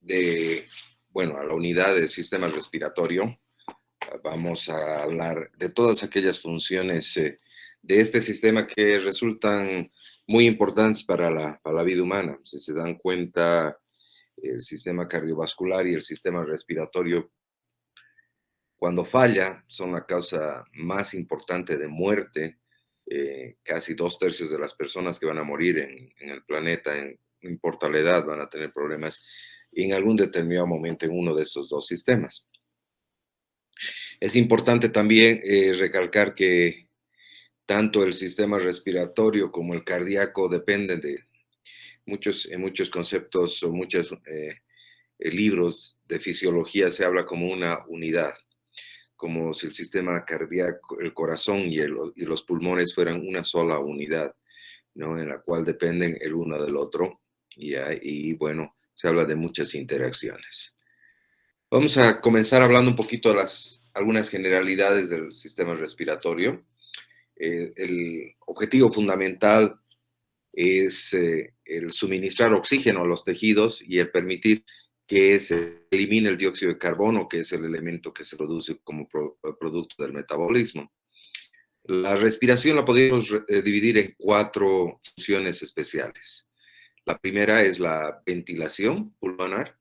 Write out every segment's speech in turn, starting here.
de, bueno, a la unidad del sistema respiratorio. Vamos a hablar de todas aquellas funciones de este sistema que resultan muy importantes para la vida humana. Si se dan cuenta, el sistema cardiovascular y el sistema respiratorio, cuando falla, son la causa más importante de muerte. Casi 2/3 de las personas que van a morir en el planeta, no importa la edad, van a tener problemas en algún determinado momento en uno de estos dos sistemas. Es importante también recalcar que tanto el sistema respiratorio como el cardíaco dependen de en muchos conceptos o muchos libros de fisiología se habla como una unidad, como si el sistema cardíaco, el corazón y los pulmones fueran una sola unidad, ¿no? En la cual dependen el uno del otro y bueno, se habla de muchas interacciones. Vamos a comenzar hablando un poquito de algunas generalidades del sistema respiratorio. El objetivo fundamental es el suministrar oxígeno a los tejidos y el permitir que se elimine el dióxido de carbono, que es el elemento que se produce como producto del metabolismo. La respiración la podemos dividir en 4 funciones especiales. La primera es la ventilación pulmonar.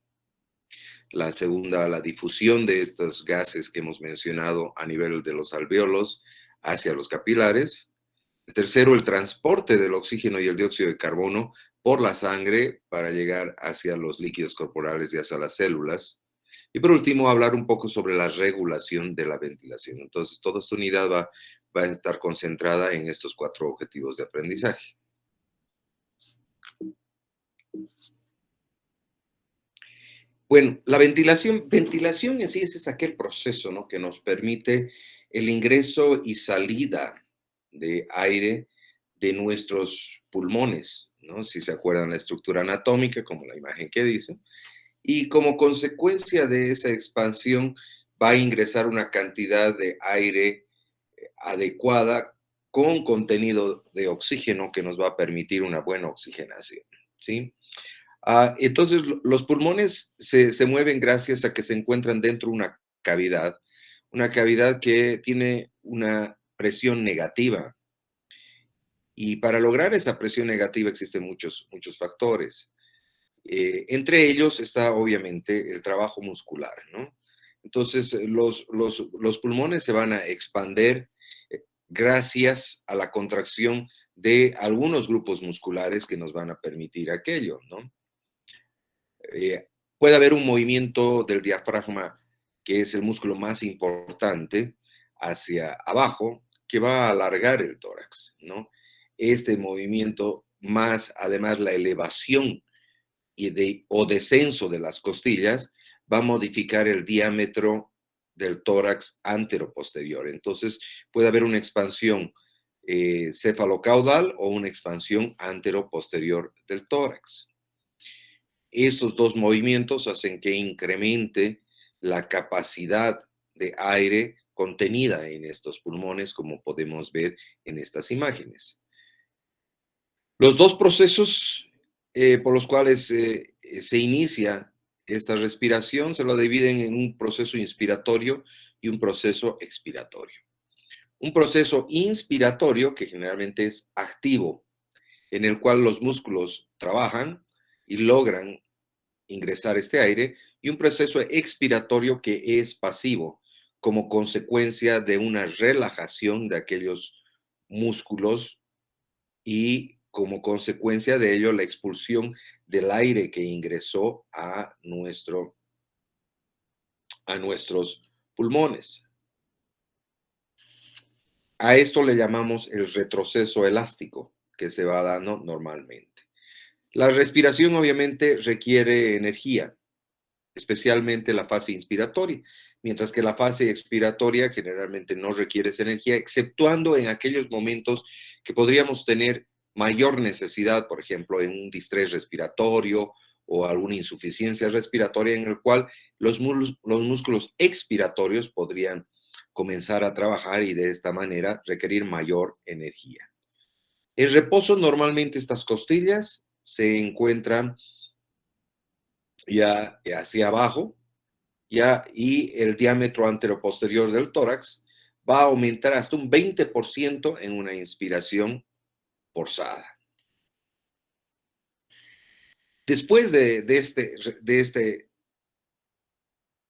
La segunda, la difusión de estos gases que hemos mencionado a nivel de los alvéolos hacia los capilares. El tercero, el transporte del oxígeno y el dióxido de carbono por la sangre para llegar hacia los líquidos corporales y hacia las células. Y por último, hablar un poco sobre la regulación de la ventilación. Entonces, toda esta unidad va a estar concentrada en estos 4 objetivos de aprendizaje. Bueno, la ventilación en sí es aquel proceso, ¿no? Que nos permite el ingreso y salida de aire de nuestros pulmones, ¿no? Si se acuerdan la estructura anatómica, como la imagen que dice, y como consecuencia de esa expansión va a ingresar una cantidad de aire adecuada con contenido de oxígeno que nos va a permitir una buena oxigenación, ¿sí? Entonces, los pulmones se mueven gracias a que se encuentran dentro de una cavidad que tiene una presión negativa. Y para lograr esa presión negativa existen muchos factores. Entre ellos está obviamente el trabajo muscular, ¿no? Entonces, los pulmones se van a expander gracias a la contracción de algunos grupos musculares que nos van a permitir aquello, ¿no? Puede haber un movimiento del diafragma, que es el músculo más importante, hacia abajo, que va a alargar el tórax, ¿no? Este movimiento, más además la elevación o descenso de las costillas, va a modificar el diámetro del tórax anteroposterior. Entonces, puede haber una expansión cefalocaudal o una expansión anteroposterior del tórax. Estos dos movimientos hacen que incremente la capacidad de aire contenida en estos pulmones, como podemos ver en estas imágenes. Los dos procesos por los cuales se inicia esta respiración se lo dividen en un proceso inspiratorio y un proceso expiratorio. Un proceso inspiratorio, que generalmente es activo, en el cual los músculos trabajan y logran ingresar este aire, y un proceso expiratorio que es pasivo, como consecuencia de una relajación de aquellos músculos y como consecuencia de ello la expulsión del aire que ingresó a nuestros pulmones. A esto le llamamos el retroceso elástico que se va dando normalmente. La respiración obviamente requiere energía, especialmente la fase inspiratoria, mientras que la fase expiratoria generalmente no requiere esa energía, exceptuando en aquellos momentos que podríamos tener mayor necesidad, por ejemplo, en un distrés respiratorio o alguna insuficiencia respiratoria en el cual los músculos expiratorios podrían comenzar a trabajar y de esta manera requerir mayor energía. En reposo, normalmente estas costillas se encuentran ya hacia abajo, ya, y el diámetro anteroposterior del tórax va a aumentar hasta un 20% en una inspiración forzada. Después de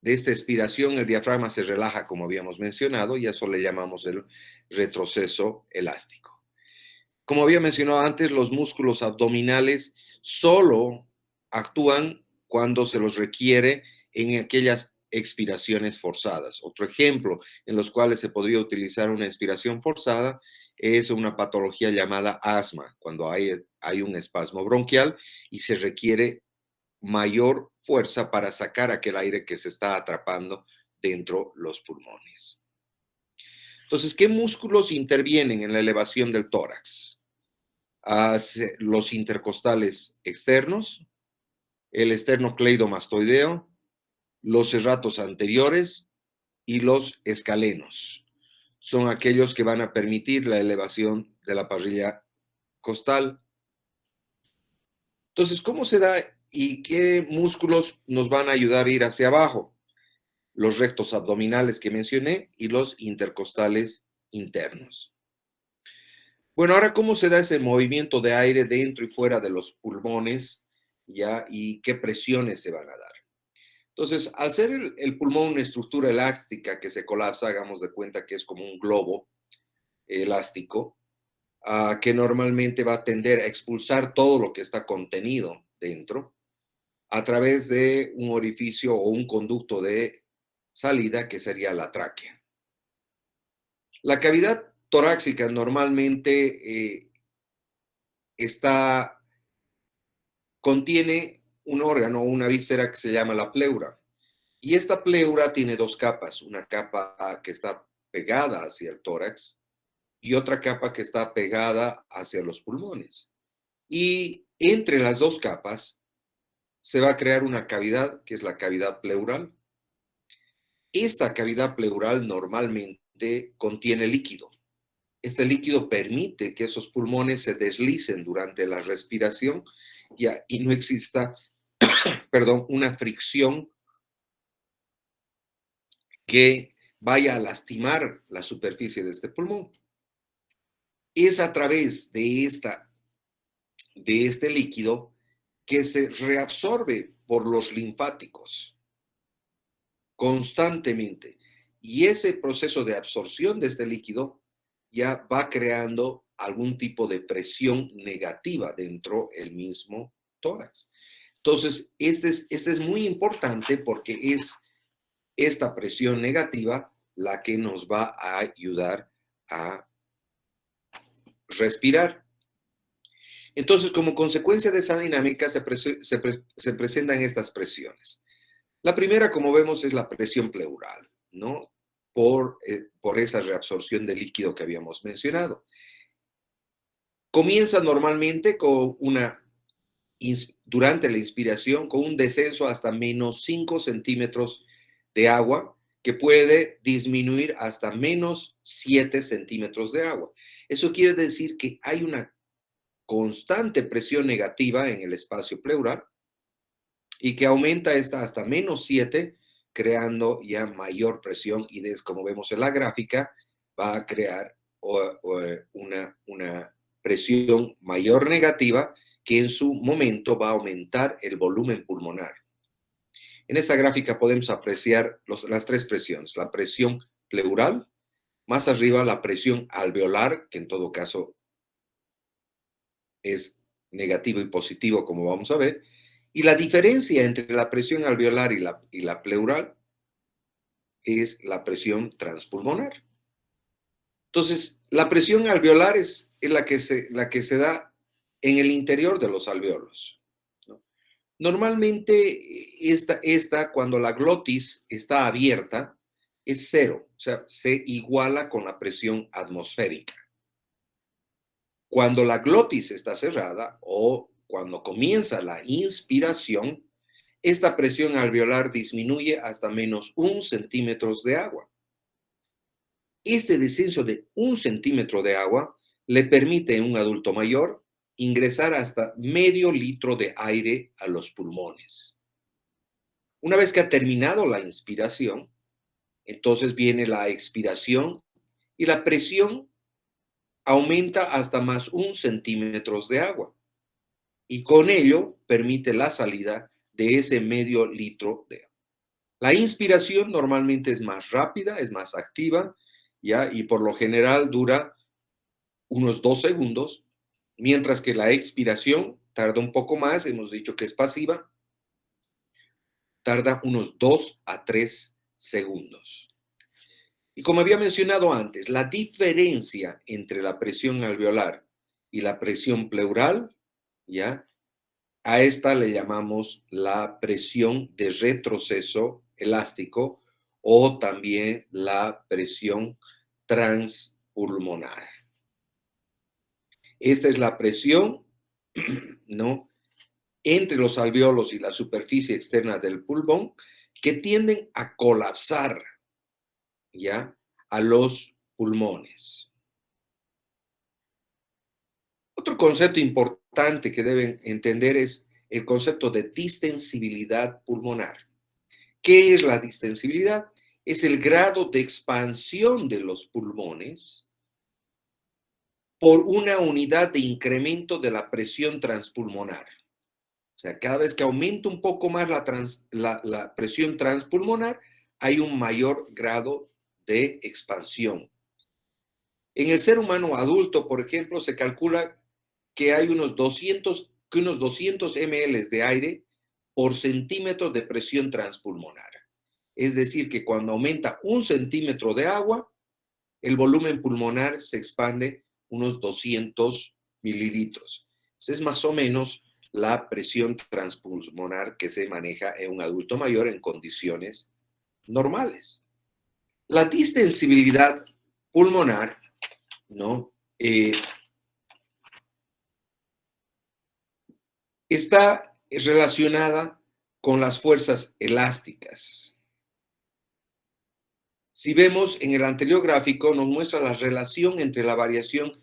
esta expiración, el diafragma se relaja, como habíamos mencionado, y eso le llamamos el retroceso elástico. Como había mencionado antes, los músculos abdominales solo actúan cuando se los requiere en aquellas expiraciones forzadas. Otro ejemplo en los cuales se podría utilizar una expiración forzada es una patología llamada asma, cuando hay un espasmo bronquial y se requiere mayor fuerza para sacar aquel aire que se está atrapando dentro de los pulmones. Entonces, ¿qué músculos intervienen en la elevación del tórax? Los intercostales externos, el esternocleidomastoideo, los serratos anteriores y los escalenos. Son aquellos que van a permitir la elevación de la parrilla costal. Entonces, ¿cómo se da y qué músculos nos van a ayudar a ir hacia abajo? Los rectos abdominales que mencioné y los intercostales internos. Bueno, ahora, ¿cómo se da ese movimiento de aire dentro y fuera de los pulmones? ¿Ya? ¿Y qué presiones se van a dar? Entonces, al ser el pulmón una estructura elástica que se colapsa, hagamos de cuenta que es como un globo elástico, que normalmente va a tender a expulsar todo lo que está contenido dentro a través de un orificio o un conducto de salida que sería la tráquea. La cavidad torácica normalmente contiene un órgano o una víscera que se llama la pleura. Y esta pleura tiene dos capas, una capa que está pegada hacia el tórax y otra capa que está pegada hacia los pulmones. Y entre las dos capas se va a crear una cavidad que es la cavidad pleural. Esta cavidad pleural normalmente contiene líquido. Este líquido permite que esos pulmones se deslicen durante la respiración y no exista, perdón, una fricción que vaya a lastimar la superficie de este pulmón. Es a través de este líquido que se reabsorbe por los linfáticos constantemente. Y ese proceso de absorción de este líquido ya va creando algún tipo de presión negativa dentro del mismo tórax. Entonces, este es muy importante porque es esta presión negativa la que nos va a ayudar a respirar. Entonces, como consecuencia de esa dinámica, se presentan estas presiones. La primera, como vemos, es la presión pleural, ¿no? Por esa reabsorción de líquido que habíamos mencionado. Comienza normalmente durante la inspiración con un descenso hasta menos 5 centímetros de agua, que puede disminuir hasta menos 7 centímetros de agua. Eso quiere decir que hay una constante presión negativa en el espacio pleural y que aumenta esta hasta menos 7, creando ya mayor presión y como vemos en la gráfica, va a crear una presión mayor negativa que en su momento va a aumentar el volumen pulmonar. En esta gráfica podemos apreciar las tres presiones, la presión pleural, más arriba la presión alveolar, que en todo caso es negativo y positivo, como vamos a ver, y la diferencia entre la presión alveolar y la pleural es la presión transpulmonar. Entonces, la presión alveolar es la que se da en el interior de los alveolos, ¿no? Normalmente, cuando la glotis está abierta, es cero, o sea, se iguala con la presión atmosférica. Cuando la glotis está cerrada o cuando comienza la inspiración, esta presión alveolar disminuye hasta menos 1 centímetro de agua. Este descenso de 1 centímetro de agua le permite a un adulto mayor ingresar hasta medio litro de aire a los pulmones. Una vez que ha terminado la inspiración, entonces viene la expiración y la presión aumenta hasta más 1 centímetro de agua y con ello permite la salida de ese medio litro de agua. La inspiración normalmente es más rápida, es más activa, ¿ya? Y por lo general dura unos 2 segundos, mientras que la expiración tarda un poco más, hemos dicho que es pasiva, tarda unos 2 a 3 segundos. Y como había mencionado antes, la diferencia entre la presión alveolar y la presión pleural, ¿ya? A esta le llamamos la presión de retroceso elástico o también la presión transpulmonar. Esta es la presión, ¿no?, entre los alveolos y la superficie externa del pulmón que tienden a colapsar, ¿ya?, a los pulmones. Otro concepto importante que deben entender es el concepto de distensibilidad pulmonar. ¿Qué es la distensibilidad? Es el grado de expansión de los pulmones por una unidad de incremento de la presión transpulmonar. O sea, cada vez que aumenta un poco más la presión transpulmonar, hay un mayor grado de expansión. En el ser humano adulto, por ejemplo, se calcula que hay unos 200 ml de aire por centímetro de presión transpulmonar. Es decir, que cuando aumenta 1 centímetro de agua, el volumen pulmonar se expande unos 200 mililitros. Esa es más o menos la presión transpulmonar que se maneja en un adulto mayor en condiciones normales. La distensibilidad pulmonar, ¿no?, está relacionada con las fuerzas elásticas. Si vemos en el anterior gráfico, nos muestra la relación entre la variación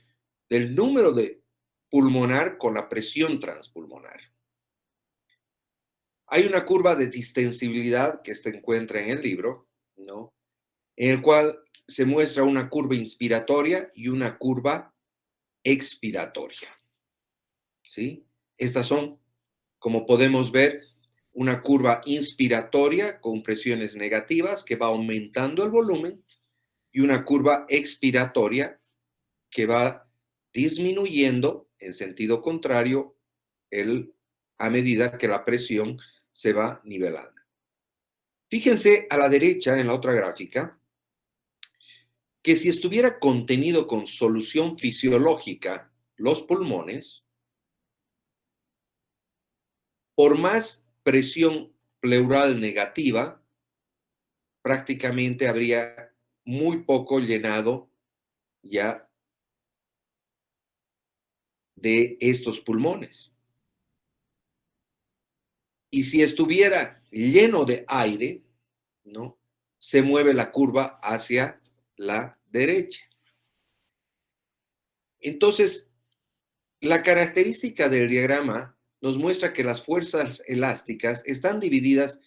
del número de pulmonar con la presión transpulmonar. Hay una curva de distensibilidad que se encuentra en el libro, ¿no?, en el cual se muestra una curva inspiratoria y una curva expiratoria, ¿sí? Estas son, como podemos ver, una curva inspiratoria con presiones negativas que va aumentando el volumen y una curva expiratoria que va disminuyendo en sentido contrario a medida que la presión se va nivelando. Fíjense a la derecha en la otra gráfica que si estuviera contenido con solución fisiológica los pulmones, por más presión pleural negativa, prácticamente habría muy poco llenado ya de estos pulmones. Y si estuviera lleno de aire, ¿no?, se mueve la curva hacia la derecha. Entonces, la característica del diagrama nos muestra que las fuerzas elásticas están divididas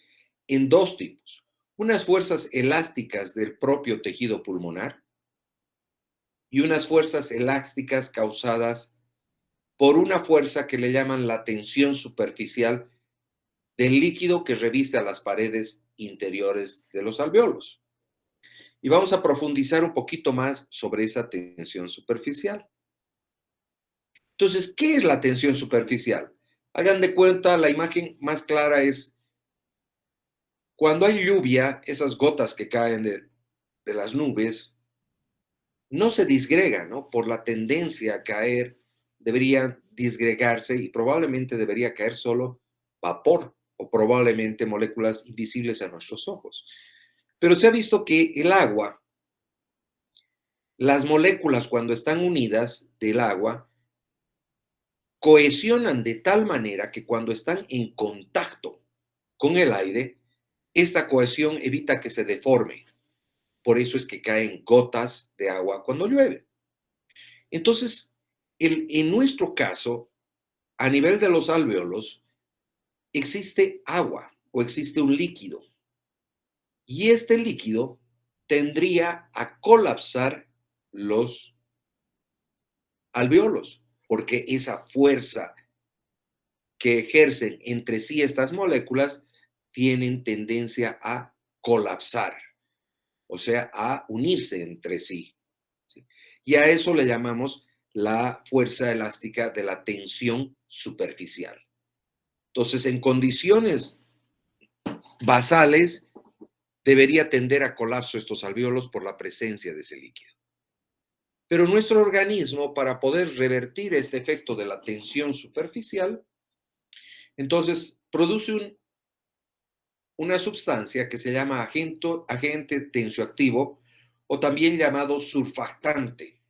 en dos tipos. Unas fuerzas elásticas del propio tejido pulmonar y unas fuerzas elásticas causadas por una fuerza que le llaman la tensión superficial del líquido que reviste a las paredes interiores de los alveolos. Y vamos a profundizar un poquito más sobre esa tensión superficial. Entonces, ¿qué es la tensión superficial? Hagan de cuenta, la imagen más clara es cuando hay lluvia, esas gotas que caen de las nubes no se disgregan, ¿no? Por la tendencia a caer, deberían disgregarse y probablemente debería caer solo vapor o probablemente moléculas invisibles a nuestros ojos. Pero se ha visto que el agua, las moléculas cuando están unidas del agua, cohesionan de tal manera que cuando están en contacto con el aire, esta cohesión evita que se deforme. Por eso es que caen gotas de agua cuando llueve. Entonces, en nuestro caso, a nivel de los alvéolos, existe agua. o existe un líquido. Y este líquido tendría a colapsar los alvéolos, porque esa fuerza que ejercen entre sí estas moléculas tienen tendencia a colapsar, o sea, a unirse entre sí. ¿Sí? Y a eso le llamamos la fuerza elástica de la tensión superficial. Entonces, en condiciones basales, debería tender a colapso estos alvéolos por la presencia de ese líquido. Pero nuestro organismo, para poder revertir este efecto de la tensión superficial, entonces produce una sustancia que se llama agente tensioactivo o también llamado surfactante.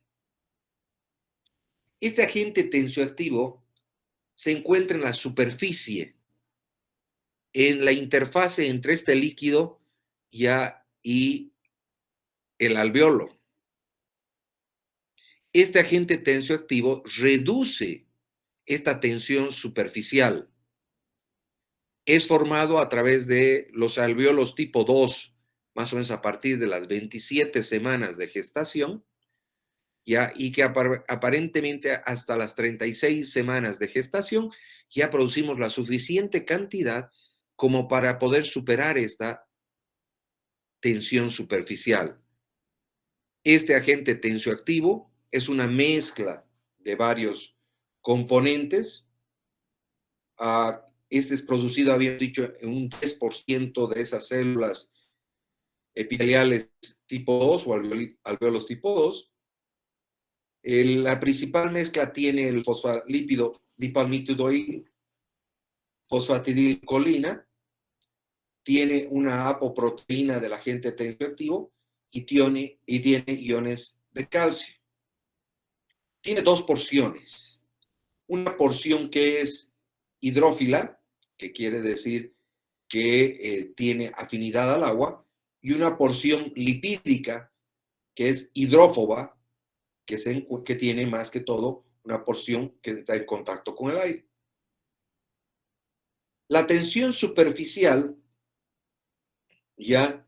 Este agente tensioactivo se encuentra en la superficie, en la interfase entre este líquido y el alvéolo. Este agente tensioactivo reduce esta tensión superficial. Es formado a través de los alvéolos tipo 2, más o menos a partir de las 27 semanas de gestación, ¿ya? Y que aparentemente hasta las 36 semanas de gestación ya producimos la suficiente cantidad como para poder superar esta tensión superficial. Este agente tensioactivo es una mezcla de varios componentes. Este es producido, habíamos dicho, en un 10% de esas células epiteliales tipo 2 o alvéolos tipo 2. La principal mezcla tiene el fosfolípido dipalmitidoil fosfatidilcolina, tiene una apoproteína del agente tensioactivo y tiene iones de calcio. Tiene dos porciones. Una porción que es hidrófila, que quiere decir que tiene afinidad al agua, y una porción lipídica, que es hidrófoba, que tiene más que todo una porción que está en contacto con el aire. La tensión superficial ya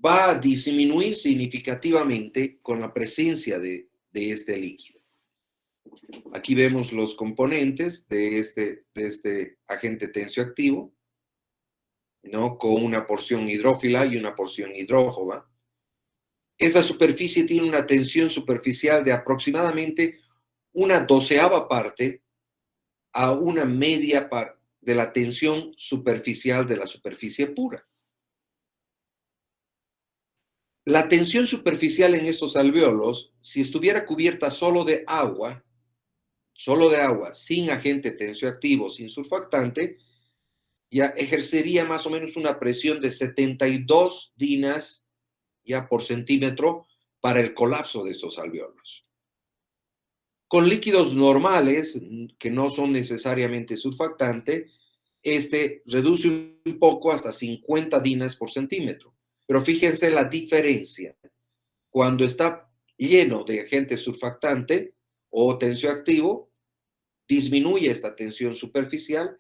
va a disminuir significativamente con la presencia de este líquido. Aquí vemos los componentes de este agente tensioactivo, ¿no? Con una porción hidrófila y una porción hidrófoba. Esta superficie tiene una tensión superficial de aproximadamente una doceava parte a una media parte de la tensión superficial de la superficie pura. La tensión superficial en estos alvéolos, si estuviera cubierta solo de agua, sin agente tensioactivo, sin surfactante, ya ejercería más o menos una presión de 72 dinas ya por centímetro para el colapso de estos alvéolos. Con líquidos normales, que no son necesariamente surfactante, este reduce un poco hasta 50 dinas por centímetro. Pero fíjense la diferencia. Cuando está lleno de agente surfactante o tensioactivo, disminuye esta tensión superficial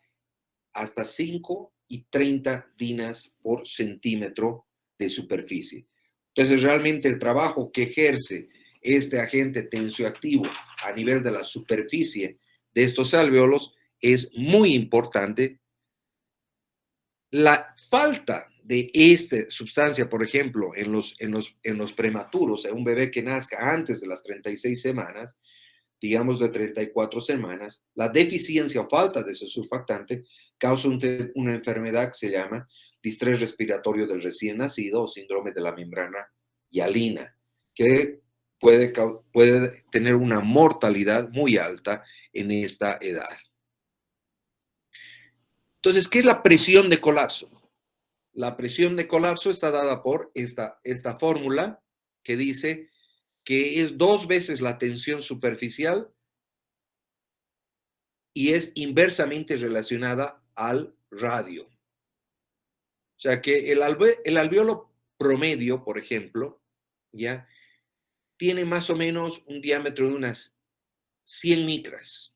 hasta 5 y 30 dinas por centímetro de superficie. Entonces, realmente el trabajo que ejerce este agente tensioactivo a nivel de la superficie de estos alvéolos es muy importante. La falta de esta sustancia, por ejemplo, en los prematuros, en un bebé que nazca antes de las 36 semanas, digamos de 34 semanas, la deficiencia o falta de ese surfactante causa una enfermedad que se llama distrés respiratorio del recién nacido o síndrome de la membrana hialina, que puede tener una mortalidad muy alta en esta edad. Entonces, ¿qué es la presión de colapso? La presión de colapso está dada por esta fórmula que dice que es 2 veces la tensión superficial y es inversamente relacionada al radio. O sea que el alvéolo promedio, por ejemplo, ya tiene más o menos un diámetro de unas 100 micras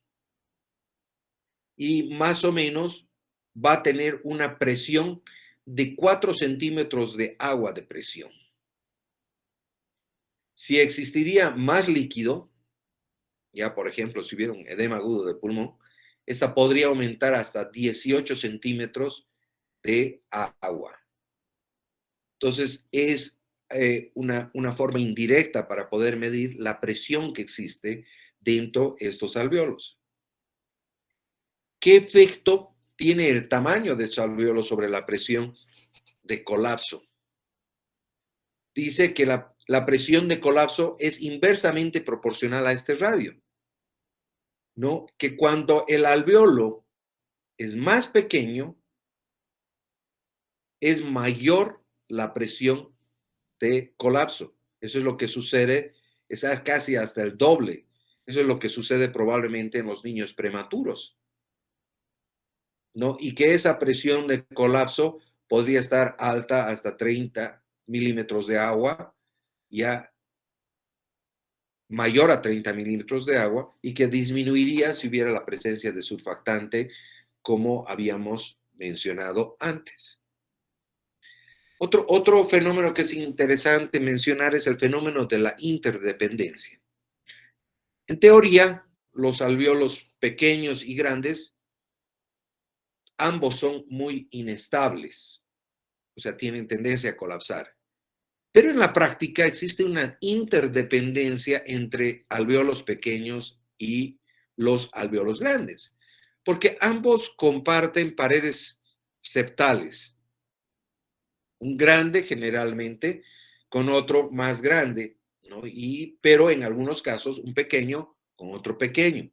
y más o menos va a tener una presión de 4 centímetros de agua de presión. Si existiría más líquido, ya por ejemplo, si hubiera un edema agudo de pulmón, esta podría aumentar hasta 18 centímetros de agua. Entonces, es una forma indirecta para poder medir la presión que existe dentro de estos alvéolos. ¿Qué efecto tiene el tamaño de estos alvéolos sobre la presión de colapso? Dice que la presión de colapso es inversamente proporcional a este radio, ¿no? Que cuando el alvéolo es más pequeño, es mayor la presión de colapso. Eso es lo que sucede, es casi hasta el doble. Eso es lo que sucede probablemente en los niños prematuros, ¿no? Y que esa presión de colapso podría estar alta hasta 30 milímetros de agua, ya mayor a 30 milímetros de agua, y que disminuiría si hubiera la presencia de surfactante, como habíamos mencionado antes. Otro fenómeno que es interesante mencionar es el fenómeno de la interdependencia. En teoría, los alvéolos pequeños y grandes, ambos son muy inestables, o sea, tienen tendencia a colapsar. Pero en la práctica existe una interdependencia entre alvéolos pequeños y los alvéolos grandes, porque ambos comparten paredes septales, un grande generalmente con otro más grande, ¿no? Pero en algunos casos un pequeño con otro pequeño.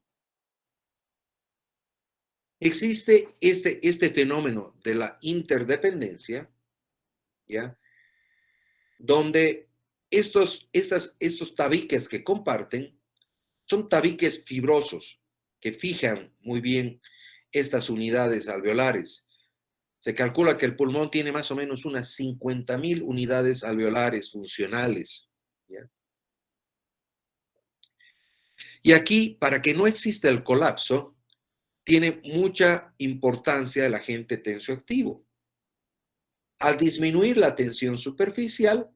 Existe este fenómeno de la interdependencia, ¿ya? Donde estos tabiques que comparten son tabiques fibrosos que fijan muy bien estas unidades alveolares. Se calcula que el pulmón tiene más o menos unas 50.000 unidades alveolares funcionales, ¿ya? Y aquí, para que no exista el colapso, tiene mucha importancia el agente tensioactivo. Al disminuir la tensión superficial,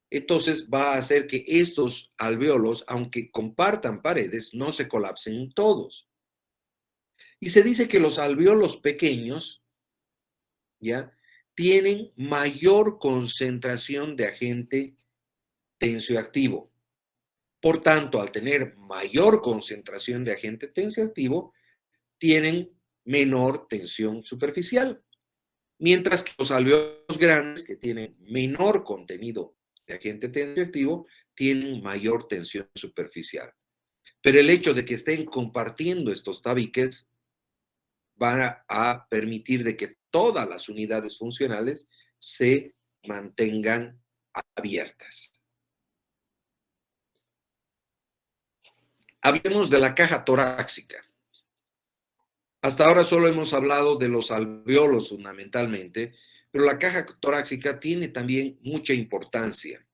entonces va a hacer que estos alvéolos, aunque compartan paredes, no se colapsen todos. Y se dice que los alvéolos pequeños, ¿ya?, tienen mayor concentración de agente tensioactivo. Por tanto, al tener mayor concentración de agente tensioactivo, tienen menor tensión superficial. Mientras que los alvéolos grandes, que tienen menor contenido de agente tensioactivo, tienen mayor tensión superficial. Pero el hecho de que estén compartiendo estos tabiques va a permitir de que todas las unidades funcionales se mantengan abiertas. Hablemos de la caja torácica. Hasta ahora solo hemos hablado de los alvéolos fundamentalmente, pero la caja torácica tiene también mucha importancia.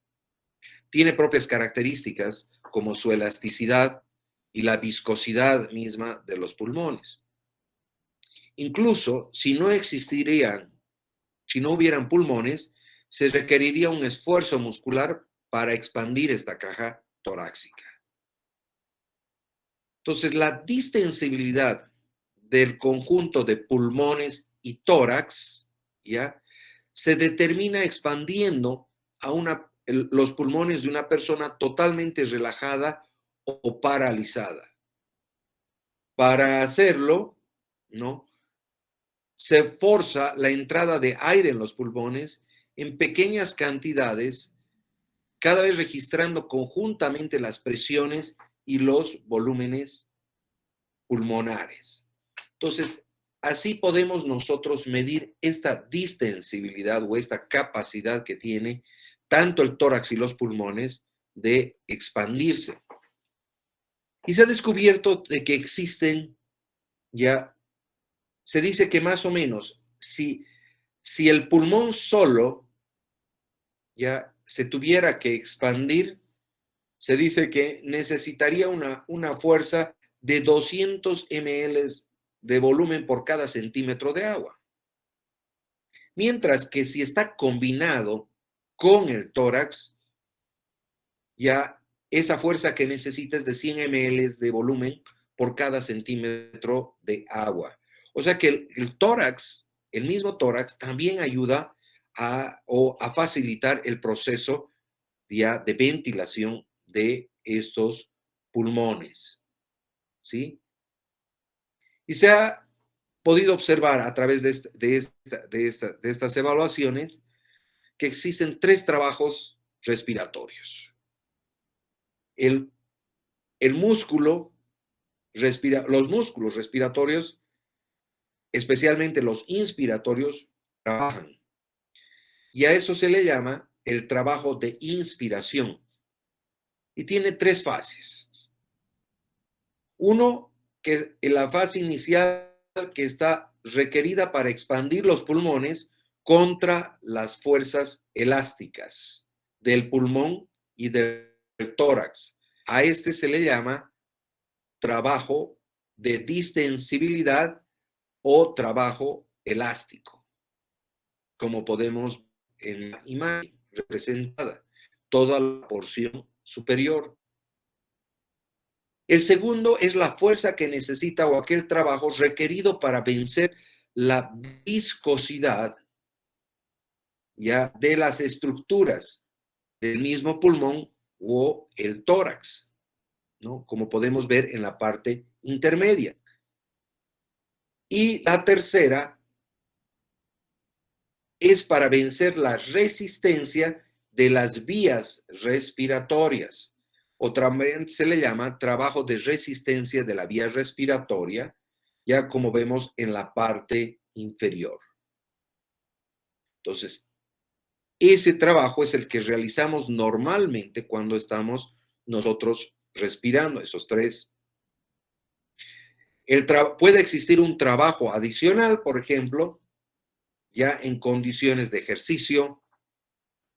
Tiene propias características como su elasticidad y la viscosidad misma de los pulmones. Incluso si no hubieran pulmones, se requeriría un esfuerzo muscular para expandir esta caja torácica. Entonces, la distensibilidad del conjunto de pulmones y tórax, ¿ya?, se determina expandiendo los pulmones de una persona totalmente relajada o paralizada. Para hacerlo, ¿no?, se forza la entrada de aire en los pulmones en pequeñas cantidades, cada vez registrando conjuntamente las presiones y los volúmenes pulmonares. Entonces, así podemos nosotros medir esta distensibilidad o esta capacidad que tiene tanto el tórax y los pulmones de expandirse. Y se ha descubierto de que existen, ya se dice que más o menos, si el pulmón solo ya se tuviera que expandir, se dice que necesitaría una fuerza de 200 ml de volumen por cada centímetro de agua. Mientras que si está combinado con el tórax, ya esa fuerza que necesita es de 100 ml de volumen por cada centímetro de agua. O sea que el tórax, el mismo tórax, también ayuda a facilitar el proceso ya de ventilación de estos pulmones, ¿sí? Y se ha podido observar a través de estas evaluaciones que existen tres trabajos respiratorios. El, el músculo los músculos respiratorios, especialmente los inspiratorios, trabajan. Y a eso se le llama el trabajo de inspiración. Y tiene tres fases. Uno, que es la fase inicial que está requerida para expandir los pulmones contra las fuerzas elásticas del pulmón y del tórax. A este se le llama trabajo de distensibilidad o trabajo elástico, como podemos en la imagen representada, toda la porción superior. El segundo es la fuerza que necesita o aquel trabajo requerido para vencer la viscosidad ya de las estructuras del mismo pulmón o el tórax, ¿no? Como podemos ver en la parte intermedia. Y la tercera es para vencer la resistencia de las vías respiratorias. Otra vez se le llama trabajo de resistencia de la vía respiratoria, ya como vemos en la parte inferior. Entonces, ese trabajo es el que realizamos normalmente cuando estamos nosotros respirando, esos tres. Puede existir un trabajo adicional, por ejemplo, ya en condiciones de ejercicio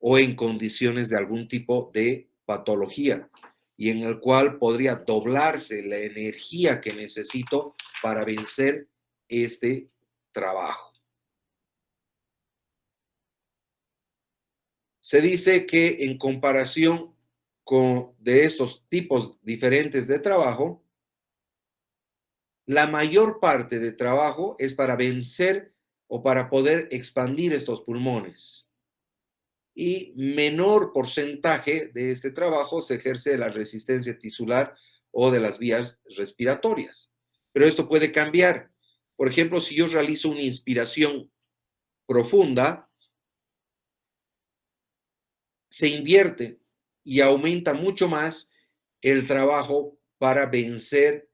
o en condiciones de algún tipo de patología y en el cual podría doblarse la energía que necesito para vencer este trabajo. Se dice que en comparación de estos tipos diferentes de trabajo, la mayor parte de trabajo es para vencer o para poder expandir estos pulmones. Y menor porcentaje de este trabajo se ejerce de la resistencia tisular o de las vías respiratorias. Pero esto puede cambiar. Por ejemplo, si yo realizo una inspiración profunda, se invierte y aumenta mucho más el trabajo para vencer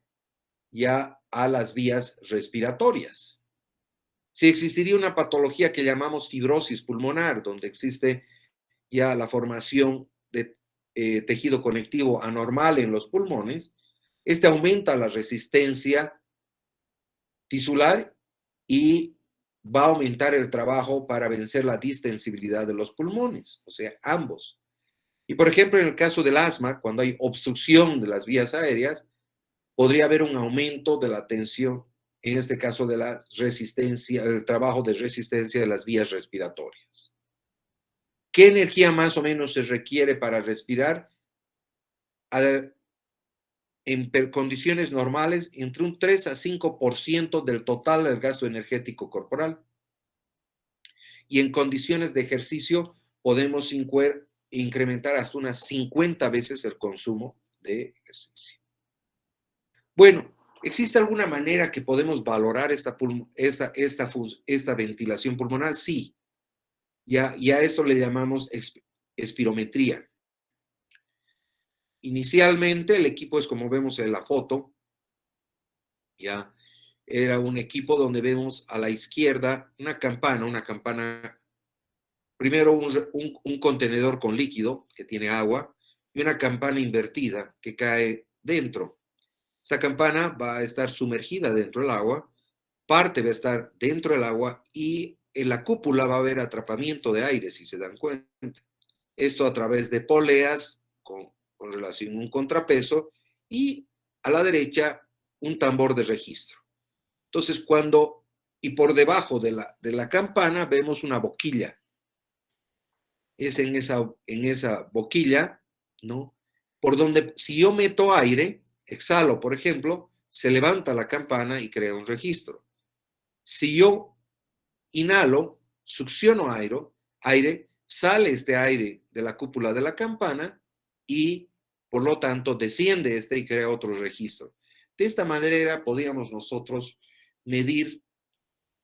ya a las vías respiratorias. Si existiría una patología que llamamos fibrosis pulmonar, donde existe ya la formación de tejido conectivo anormal en los pulmones, este aumenta la resistencia tisular y va a aumentar el trabajo para vencer la distensibilidad de los pulmones, o sea, ambos. Y por ejemplo, en el caso del asma, cuando hay obstrucción de las vías aéreas, podría haber un aumento de la tensión, en este caso de la resistencia, el trabajo de resistencia de las vías respiratorias. ¿Qué energía más o menos se requiere para respirar? En condiciones normales, entre un 3 a 5% del total del gasto energético corporal. Y en condiciones de ejercicio podemos incrementar hasta unas 50 veces el consumo de ejercicio. Bueno, ¿existe alguna manera que podemos valorar esta ventilación pulmonar? Sí, y a esto le llamamos espirometría. Inicialmente el equipo es como vemos en la foto, ya era un equipo donde vemos a la izquierda una campana, primero un contenedor con líquido que tiene agua y una campana invertida que cae dentro. Esta campana va a estar sumergida dentro del agua, parte va a estar dentro del agua y en la cúpula va a haber atrapamiento de aire, si se dan cuenta. Esto a través de poleas con relación a un contrapeso y a la derecha un tambor de registro. Entonces, cuando y por debajo de la campana vemos una boquilla. Es en esa boquilla, ¿no? Por donde si yo meto aire, exhalo, por ejemplo, se levanta la campana y crea un registro. Si yo inhalo, succiono aire, sale este aire de la cúpula de la campana y por lo tanto desciende y crea otro registro. De esta manera podríamos nosotros medir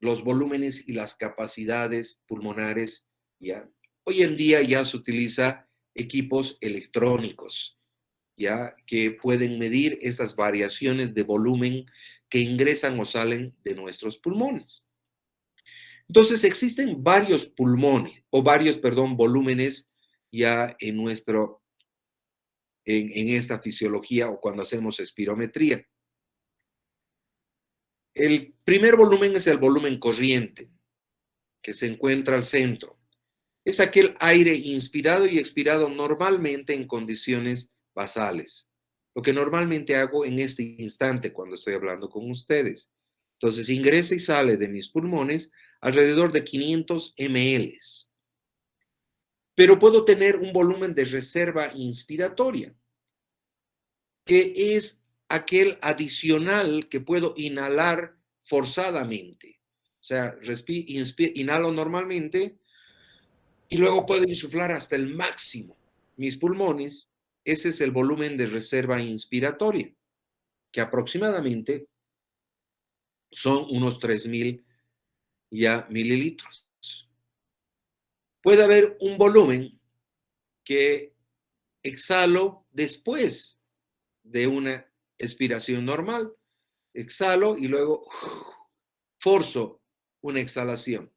los volúmenes y las capacidades pulmonares. ¿Ya? Hoy en día ya se utiliza equipos electrónicos, ¿ya? Que pueden medir estas variaciones de volumen que ingresan o salen de nuestros pulmones. Entonces existen varios pulmones, o varios, perdón, volúmenes ya en esta fisiología o cuando hacemos espirometría. El primer volumen es el volumen corriente, que se encuentra al centro. Es aquel aire inspirado y expirado normalmente en condiciones basales. Lo que normalmente hago en este instante cuando estoy hablando con ustedes. Entonces ingresa y sale de mis pulmones alrededor de 500 ml. Pero puedo tener un volumen de reserva inspiratoria, que es aquel adicional que puedo inhalar forzadamente. O sea, inhalo normalmente y luego puedo insuflar hasta el máximo mis pulmones. Ese es el volumen de reserva inspiratoria, que aproximadamente son unos 3.000 ya mililitros. Puede haber un volumen que exhalo después de una expiración normal. Exhalo y luego forzo una exhalación.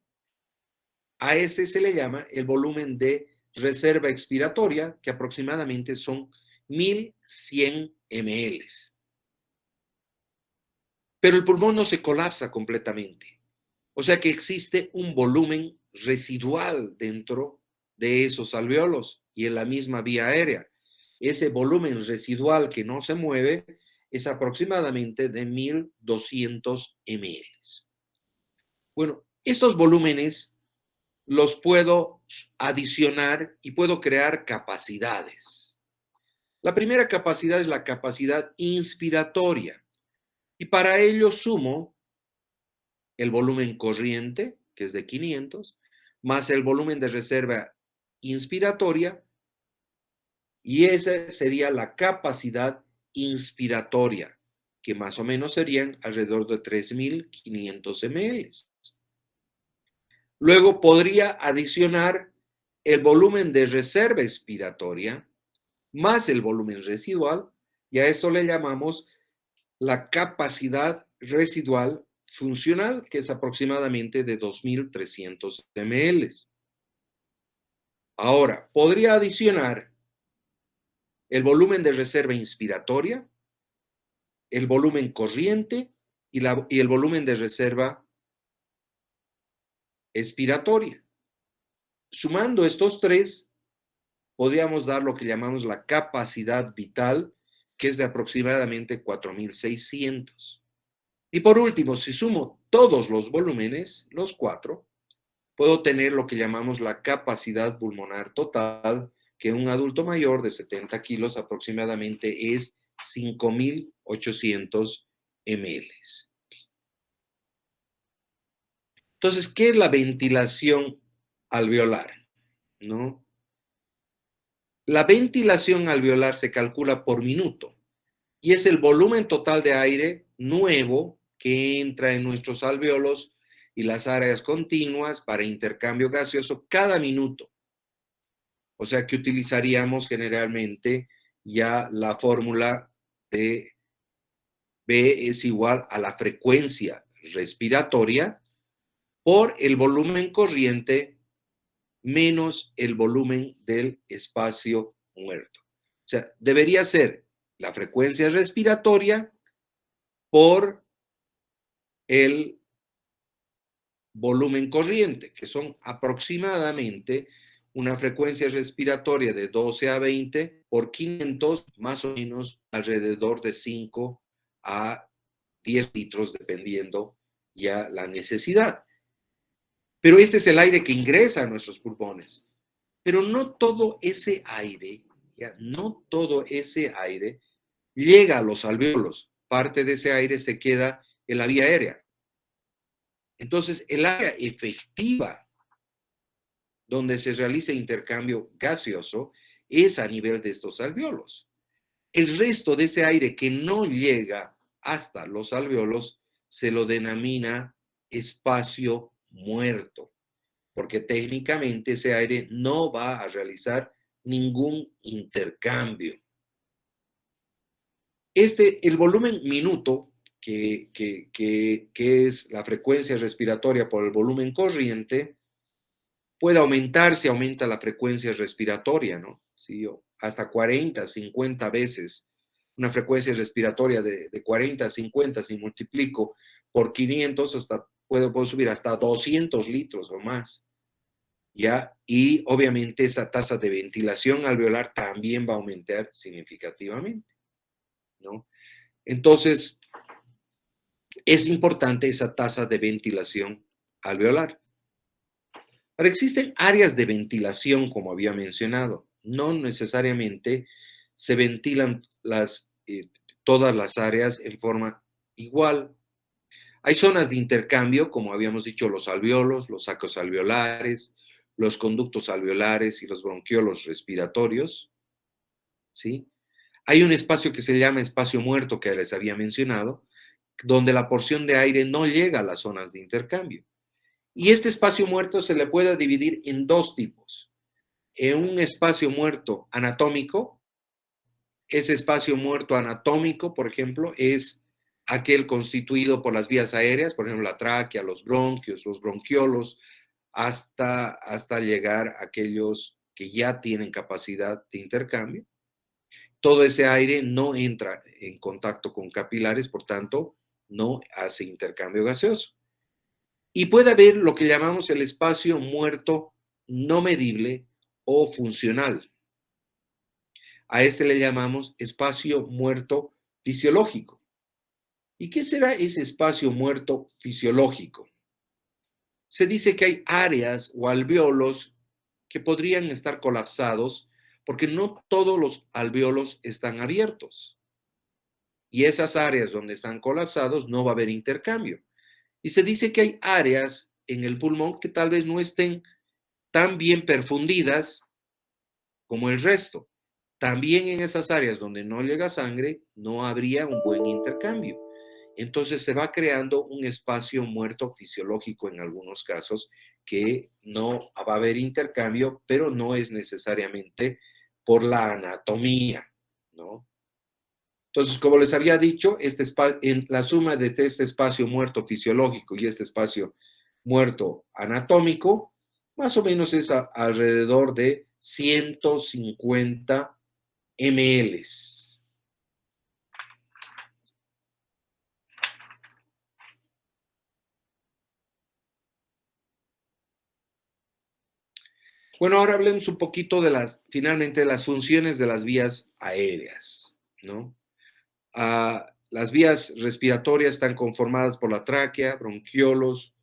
A ese se le llama el volumen de reserva expiratoria, que aproximadamente son 1.100 ml. Pero el pulmón no se colapsa completamente. O sea que existe un volumen residual dentro de esos alveolos y en la misma vía aérea. Ese volumen residual que no se mueve es aproximadamente de 1.200 ml. Bueno, estos volúmenes los puedo adicionar y puedo crear capacidades. La primera capacidad es la capacidad inspiratoria y para ello sumo el volumen corriente, que es de 500, más el volumen de reserva inspiratoria, y esa sería la capacidad inspiratoria, que más o menos serían alrededor de 3.500 ml. Luego podría adicionar el volumen de reserva expiratoria más el volumen residual, y a esto le llamamos la capacidad residual funcional, que es aproximadamente de 2.300 ml. Ahora, podría adicionar el volumen de reserva inspiratoria, el volumen corriente y el volumen de reserva expiratoria. Sumando estos tres, podríamos dar lo que llamamos la capacidad vital, que es de aproximadamente 4.600. Y por último, si sumo todos los volúmenes, los cuatro, puedo tener lo que llamamos la capacidad pulmonar total, que en un adulto mayor de 70 kilos aproximadamente es 5.800 ml. Entonces, ¿qué es la ventilación alveolar? ¿No? La ventilación alveolar se calcula por minuto y es el volumen total de aire nuevo que entra en nuestros alveolos y las áreas continuas para intercambio gaseoso cada minuto. O sea que utilizaríamos generalmente ya la fórmula de B es igual a la frecuencia respiratoria por el volumen corriente menos el volumen del espacio muerto. O sea, debería ser la frecuencia respiratoria por el volumen corriente, que son aproximadamente una frecuencia respiratoria de 12 a 20 por 500, más o menos alrededor de 5 a 10 litros, dependiendo ya la necesidad. Pero este es el aire que ingresa a nuestros pulmones. Pero no todo ese aire, ya, no todo ese aire llega a los alvéolos. Parte de ese aire se queda en la vía aérea. Entonces, el área efectiva donde se realiza intercambio gaseoso es a nivel de estos alvéolos. El resto de ese aire que no llega hasta los alvéolos se lo denomina espacio muerto, porque técnicamente ese aire no va a realizar ningún intercambio. El volumen minuto, que es la frecuencia respiratoria por el volumen corriente, puede aumentar si aumenta la frecuencia respiratoria, ¿no? Sí, hasta 40, 50 veces. Una frecuencia respiratoria de 40 a 50, si multiplico por 500, puedo subir hasta 200 litros o más. ¿Ya? Y obviamente esa tasa de ventilación alveolar también va a aumentar significativamente, ¿no? Entonces, es importante esa tasa de ventilación alveolar. Ahora, existen áreas de ventilación, como había mencionado. No necesariamente se ventilan todas las áreas en forma igual. Hay zonas de intercambio, como habíamos dicho, los alveolos, los sacos alveolares, los conductos alveolares y los bronquiolos respiratorios, ¿sí? Hay un espacio que se llama espacio muerto, que les había mencionado, donde la porción de aire no llega a las zonas de intercambio. Y este espacio muerto se le puede dividir en dos tipos. En un espacio muerto anatómico, ese espacio muerto anatómico, por ejemplo, es aquel constituido por las vías aéreas, por ejemplo, la tráquea, los bronquios, los bronquiolos, hasta llegar a aquellos que ya tienen capacidad de intercambio. Todo ese aire no entra en contacto con capilares, por tanto, no hace intercambio gaseoso. Y puede haber lo que llamamos el espacio muerto no medible o funcional. A este le llamamos espacio muerto fisiológico. ¿Y qué será ese espacio muerto fisiológico? Se dice que hay áreas o alvéolos que podrían estar colapsados porque no todos los alvéolos están abiertos. Y esas áreas donde están colapsados no va a haber intercambio. Y se dice que hay áreas en el pulmón que tal vez no estén tan bien perfundidas como el resto. También en esas áreas donde no llega sangre, no habría un buen intercambio. Entonces se va creando un espacio muerto fisiológico en algunos casos que no va a haber intercambio, pero no es necesariamente por la anatomía, ¿no? Entonces, como les había dicho, en la suma de este espacio muerto fisiológico y este espacio muerto anatómico, más o menos es alrededor de 150 ml. Bueno, ahora hablemos un poquito finalmente, de las funciones de las vías aéreas, ¿no? Las vías respiratorias están conformadas por la tráquea, bronquiolos,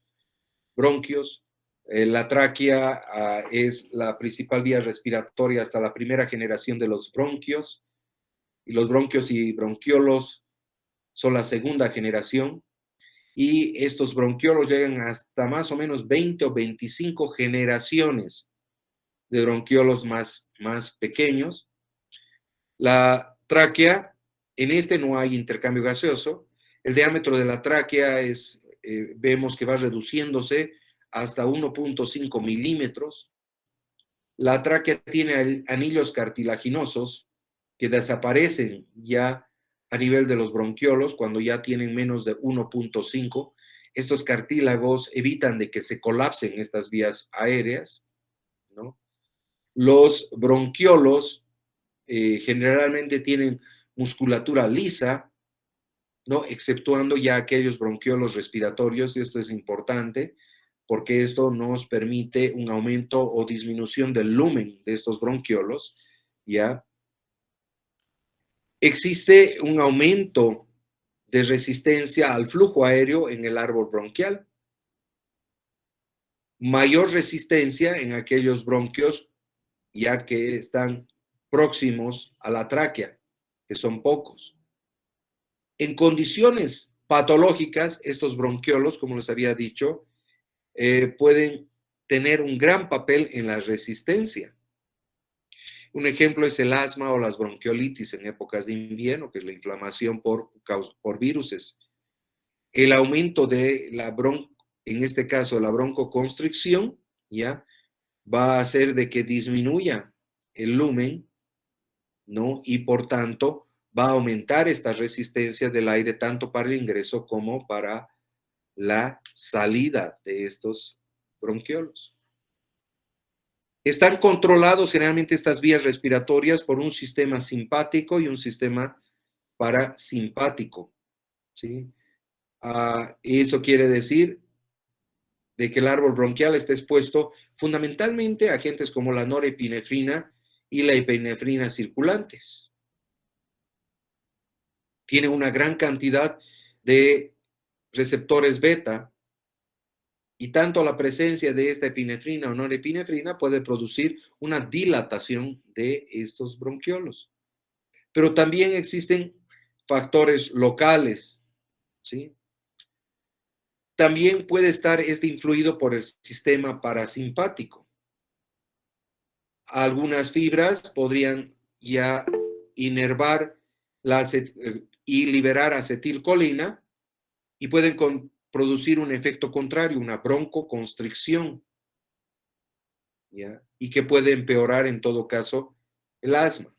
bronquios. La tráquea es la principal vía respiratoria hasta la primera generación de los bronquios, y los bronquios y bronquiolos son la segunda generación, y estos bronquiolos llegan hasta más o menos 20 o 25 generaciones de bronquiolos más pequeños. La tráquea, en este no hay intercambio gaseoso. El diámetro de la tráquea vemos que va reduciéndose hasta 1.5 milímetros. La tráquea tiene anillos cartilaginosos que desaparecen ya a nivel de los bronquiolos cuando ya tienen menos de 1.5. Estos cartílagos evitan de que se colapsen estas vías aéreas, ¿no? Los bronquiolos generalmente tienen musculatura lisa, ¿no? Exceptuando ya aquellos bronquiolos respiratorios, y esto es importante porque esto nos permite un aumento o disminución del lumen de estos bronquiolos, ¿ya? Existe un aumento de resistencia al flujo aéreo en el árbol bronquial, mayor resistencia en aquellos bronquios ya que están próximos a la tráquea, que son pocos. En condiciones patológicas, estos bronquiolos, como les había dicho, pueden tener un gran papel en la resistencia. Un ejemplo es el asma o las bronquiolitis en épocas de invierno, que es la inflamación por viruses. El aumento de en este caso, la broncoconstricción, ¿ya? Va a hacer de que disminuya el lumen, ¿no? Y por tanto, va a aumentar esta resistencia del aire tanto para el ingreso como para la salida de estos bronquiolos. Están controlados generalmente estas vías respiratorias por un sistema simpático y un sistema parasimpático, ¿sí? Esto quiere decir de que el árbol bronquial está expuesto fundamentalmente a agentes como la norepinefrina y la epinefrina circulantes. Tiene una gran cantidad de receptores beta y tanto la presencia de esta epinefrina o norepinefrina puede producir una dilatación de estos bronquiolos. Pero también existen factores locales, ¿sí? También puede estar influido por el sistema parasimpático. Algunas fibras podrían ya inervar y liberar acetilcolina y pueden producir un efecto contrario, una broncoconstricción, ¿ya? Y que puede empeorar en todo caso el asma.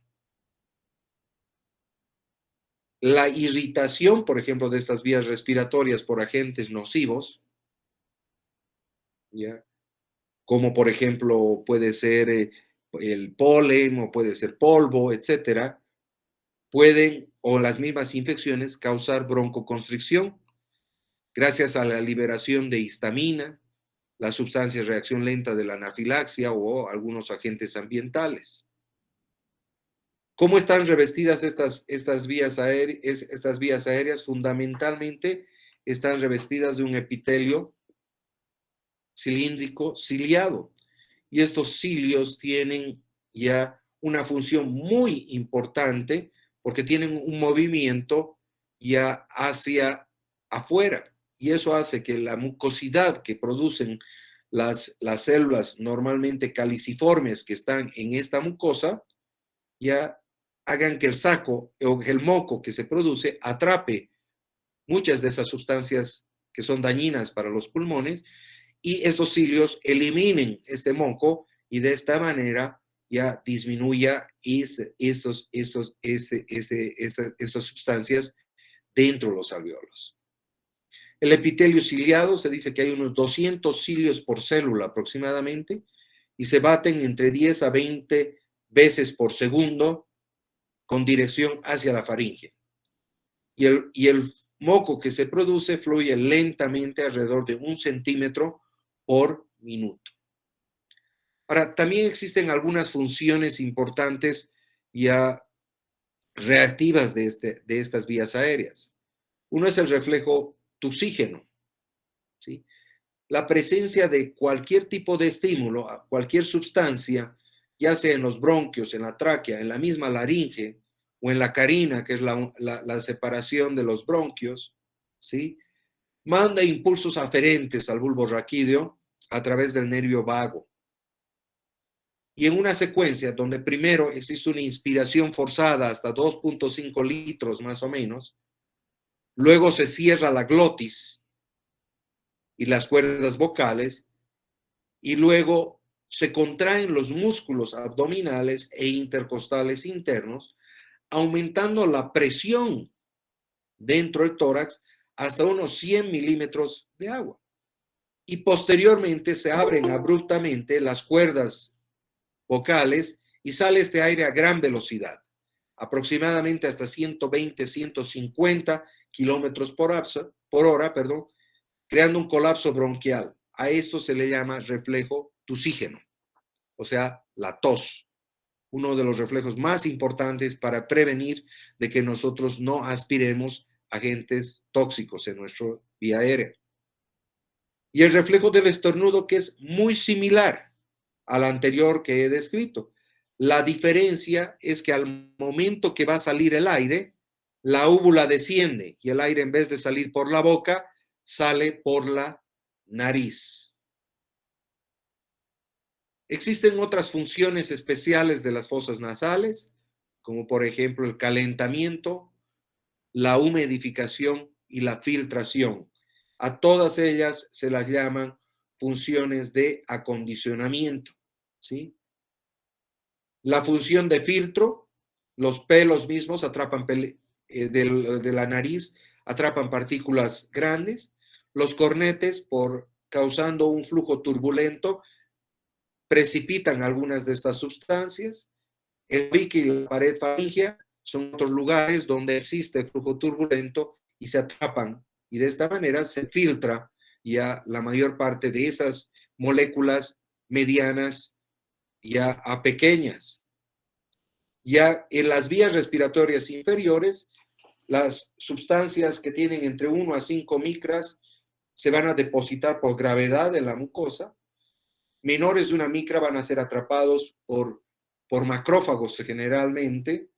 La irritación, por ejemplo, de estas vías respiratorias por agentes nocivos, ¿ya? Como por ejemplo puede ser el polen o puede ser polvo, etcétera, pueden, o las mismas infecciones, causar broncoconstricción gracias a la liberación de histamina, la sustancia de reacción lenta de la anafilaxia o algunos agentes ambientales. ¿Cómo están revestidas estas vías aéreas? Fundamentalmente están revestidas de un epitelio cilíndrico ciliado. Y estos cilios tienen ya una función muy importante porque tienen un movimiento ya hacia afuera. Y eso hace que la mucosidad que producen las células normalmente caliciformes que están en esta mucosa ya hagan que el saco o el moco que se produce atrape muchas de esas sustancias que son dañinas para los pulmones y estos cilios eliminen este moco y de esta manera ya disminuya estas sustancias dentro de los alveolos. El epitelio ciliado se dice que hay unos 200 cilios por célula aproximadamente y se baten entre 10 a 20 veces por segundo con dirección hacia la faringe. Y el moco que se produce fluye lentamente alrededor de 1 centímetro por minuto. Ahora, también existen algunas funciones importantes ya reactivas de estas vías aéreas. Uno es el reflejo tuxígeno, ¿sí? La presencia de cualquier tipo de estímulo, cualquier sustancia, ya sea en los bronquios, en la tráquea, en la misma laringe o en la carina, que es la separación de los bronquios, ¿sí? Manda impulsos aferentes al bulbo raquídeo a través del nervio vago. Y en una secuencia donde primero existe una inspiración forzada hasta 2.5 litros más o menos, luego se cierra la glotis y las cuerdas vocales, y luego se contraen los músculos abdominales e intercostales internos, aumentando la presión dentro del tórax hasta unos 100 milímetros de agua. Y posteriormente se abren abruptamente las cuerdas vocales y sale este aire a gran velocidad, aproximadamente hasta 120, 150 kilómetros por hora, creando un colapso bronquial. A esto se le llama reflejo tusígeno, o sea, la tos, uno de los reflejos más importantes para prevenir de que nosotros no aspiremos agentes tóxicos en nuestra vía aérea. Y el reflejo del estornudo, que es muy similar al anterior que he descrito. La diferencia es que al momento que va a salir el aire, la úvula desciende y el aire, en vez de salir por la boca, sale por la nariz. Existen otras funciones especiales de las fosas nasales, como por ejemplo el calentamiento, la humidificación y la filtración. A todas ellas se las llaman funciones de acondicionamiento, ¿sí? La función de filtro, los pelos mismos atrapan de la nariz, atrapan partículas grandes. Los cornetes, por causando un flujo turbulento, precipitan algunas de estas sustancias. El tabique y la pared faríngea son otros lugares donde existe flujo turbulento y se atrapan, y de esta manera se filtra ya la mayor parte de esas moléculas medianas ya a pequeñas. Ya en las vías respiratorias inferiores, las sustancias que tienen entre 1 a 5 micras se van a depositar por gravedad en la mucosa. Menores de una micra van a ser atrapados por macrófagos generalmente,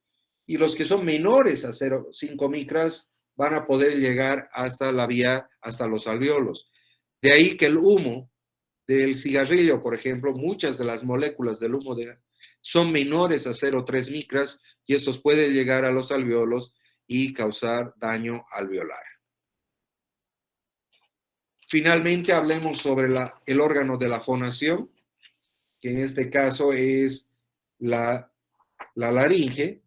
y los que son menores a 0,5 micras van a poder llegar hasta la vía, hasta los alvéolos. De ahí que el humo del cigarrillo, por ejemplo, muchas de las moléculas del humo son menores a 0,3 micras y estos pueden llegar a los alvéolos y causar daño alveolar. Finalmente, hablemos sobre el órgano de la fonación, que en este caso es la laringe.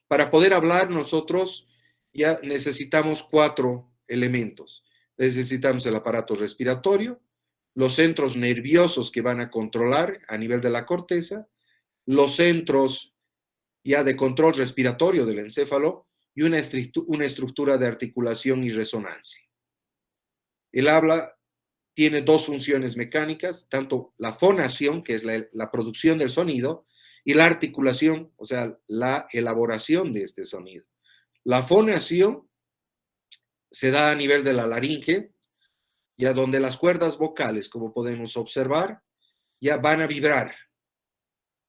Para poder hablar nosotros ya necesitamos 4 elementos. Necesitamos el aparato respiratorio, los centros nerviosos que van a controlar a nivel de la corteza, los centros ya de control respiratorio del encéfalo y una estructura de articulación y resonancia. El habla tiene 2 funciones mecánicas, tanto la fonación, que es la producción del sonido, y la articulación, o sea, la elaboración de este sonido. La fonación se da a nivel de la laringe, ya donde las cuerdas vocales, como podemos observar, ya van a vibrar.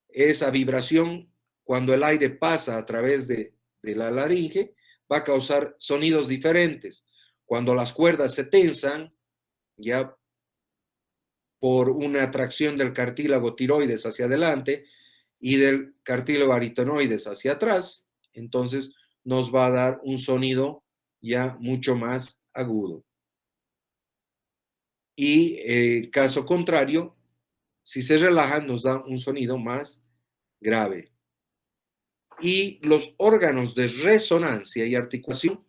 Esa vibración, cuando el aire pasa a través de la laringe, va a causar sonidos diferentes. Cuando las cuerdas se tensan, ya por una atracción del cartílago tiroides hacia adelante y del cartílago aritenoides hacia atrás, entonces nos va a dar un sonido ya mucho más agudo. Y caso contrario, si se relajan, nos da un sonido más grave. Y los órganos de resonancia y articulación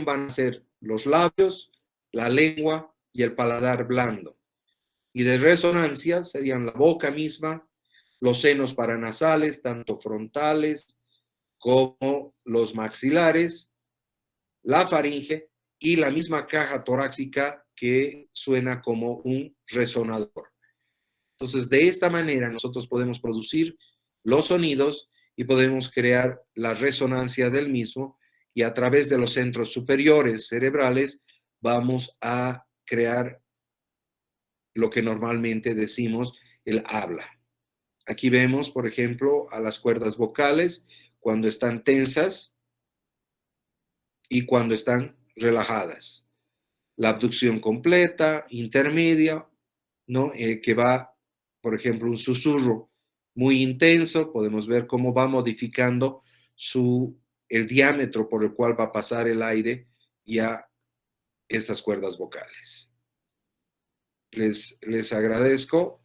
van a ser los labios, la lengua y el paladar blando. Y de resonancia serían la boca misma, los senos paranasales, tanto frontales como los maxilares, la faringe y la misma caja torácica que suena como un resonador. Entonces, de esta manera nosotros podemos producir los sonidos y podemos crear la resonancia del mismo, y a través de los centros superiores cerebrales vamos a crear lo que normalmente decimos el habla. Aquí vemos, por ejemplo, a las cuerdas vocales cuando están tensas y cuando están relajadas. La abducción completa, intermedia, ¿no? Que va, por ejemplo, un susurro muy intenso, podemos ver cómo va modificando el diámetro por el cual va a pasar el aire y a estas cuerdas vocales. Les agradezco.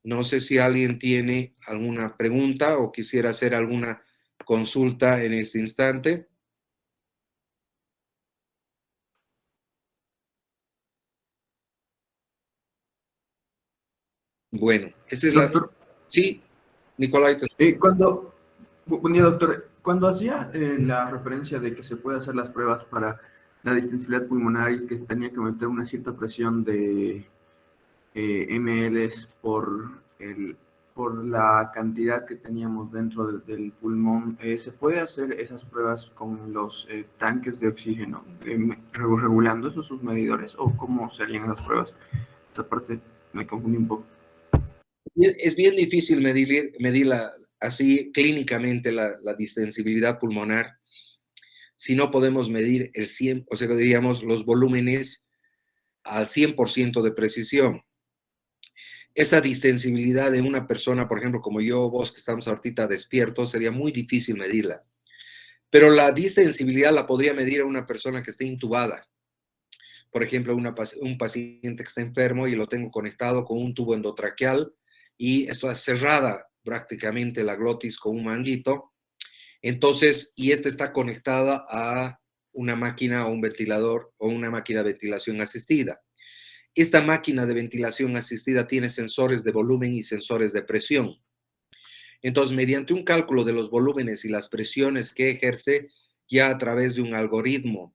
No sé si alguien tiene alguna pregunta o quisiera hacer alguna consulta en este instante. Bueno, esta es Doctor, Sí, Nicolai. buen día, doctor. Cuando hacía la referencia de que se puede hacer las pruebas para la distensibilidad pulmonar y que tenía que meter una cierta presión de mLs por por la cantidad que teníamos dentro del pulmón, ¿se puede hacer esas pruebas con los tanques de oxígeno, regulando esos sus medidores, o cómo se harían esas pruebas? Esa parte me confundí un poco. Es bien difícil medir así clínicamente la distensibilidad pulmonar si no podemos medir el 100, o sea, diríamos los volúmenes al 100% de precisión. Esta distensibilidad de una persona, por ejemplo, como yo, vos que estamos ahorita despiertos, sería muy difícil medirla. Pero la distensibilidad la podría medir a una persona que esté intubada. Por ejemplo, un paciente que está enfermo y lo tengo conectado con un tubo endotraqueal y esto es cerrada prácticamente la glotis con un manguito. Entonces, y esta está conectada a una máquina o un ventilador o una máquina de ventilación asistida. Esta máquina de ventilación asistida tiene sensores de volumen y sensores de presión. Entonces, mediante un cálculo de los volúmenes y las presiones que ejerce, ya a través de un algoritmo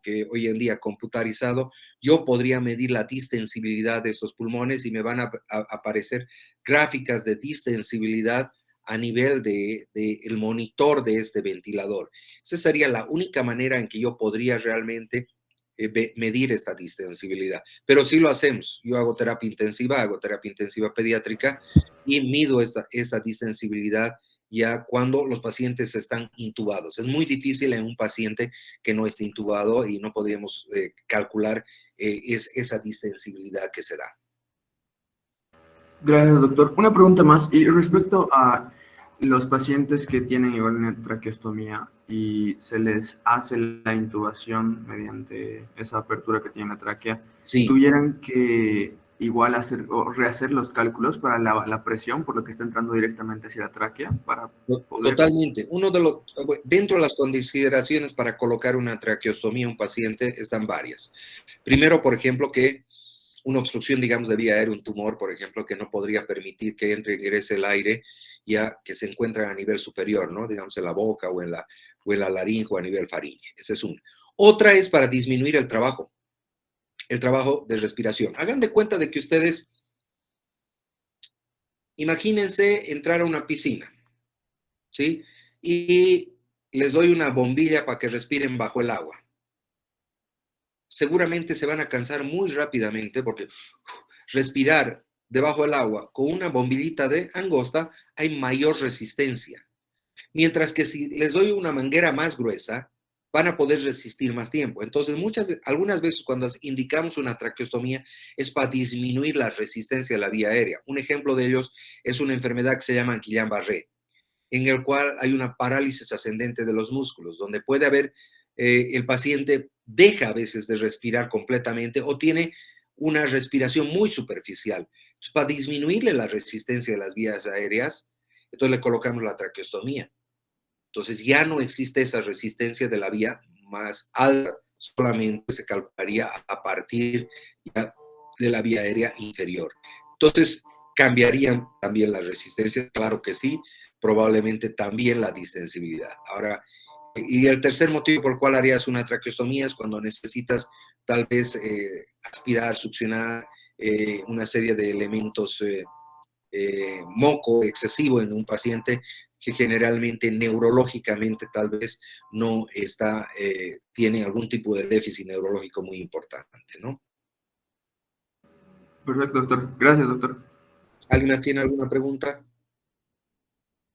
que hoy en día computarizado, yo podría medir la distensibilidad de estos pulmones y me van a aparecer gráficas de distensibilidad a nivel de el monitor de este ventilador. Esa sería la única manera en que yo podría realmente medir esta distensibilidad. Pero sí lo hacemos. Yo hago terapia intensiva pediátrica y mido esta distensibilidad ya cuando los pacientes están intubados. Es muy difícil en un paciente que no esté intubado y no podríamos calcular esa distensibilidad que se da. Gracias, doctor. Una pregunta más, y respecto a los pacientes que tienen igual una traqueostomía y se les hace la intubación mediante esa apertura que tiene la tráquea, Sí. ¿tuvieran que igual hacer o rehacer los cálculos para la presión por lo que está entrando directamente hacia la tráquea para poder... Totalmente. Dentro de las consideraciones para colocar una traqueostomía a un paciente están varias. Primero, por ejemplo, que una obstrucción, digamos, de vía aérea, un tumor, por ejemplo, que no podría permitir que entre e ingrese el aire, ya que se encuentra a nivel superior, ¿no? Digamos, en la boca o en la laringe o a nivel faringe. Esa es una. Otra es para disminuir el trabajo de respiración. Hagan de cuenta de que ustedes, imagínense entrar a una piscina, ¿sí? Y les doy una bombilla para que respiren bajo el agua. Seguramente se van a cansar muy rápidamente porque respirar debajo del agua con una bombillita de angosta hay mayor resistencia. Mientras que si les doy una manguera más gruesa, van a poder resistir más tiempo. Entonces, algunas veces cuando indicamos una traqueostomía es para disminuir la resistencia de la vía aérea. Un ejemplo de ellos es una enfermedad que se llama Guillain-Barré, en el cual hay una parálisis ascendente de los músculos, donde puede haber, el paciente deja a veces de respirar completamente o tiene una respiración muy superficial. Entonces, para disminuirle la resistencia de las vías aéreas, entonces le colocamos la traqueostomía. Entonces ya no existe esa resistencia de la vía más alta, solamente se calcularía a partir ya de la vía aérea inferior. Entonces, ¿cambiarían también las resistencias? Claro que sí, probablemente también la distensibilidad. Ahora, y el tercer motivo por el cual harías una traqueostomía es cuando necesitas tal vez aspirar, succionar una serie de elementos, moco excesivo en un paciente que generalmente neurológicamente tal vez no está, tiene algún tipo de déficit neurológico muy importante, ¿no? Perfecto, doctor. Gracias, doctor. ¿Alguien más tiene alguna pregunta?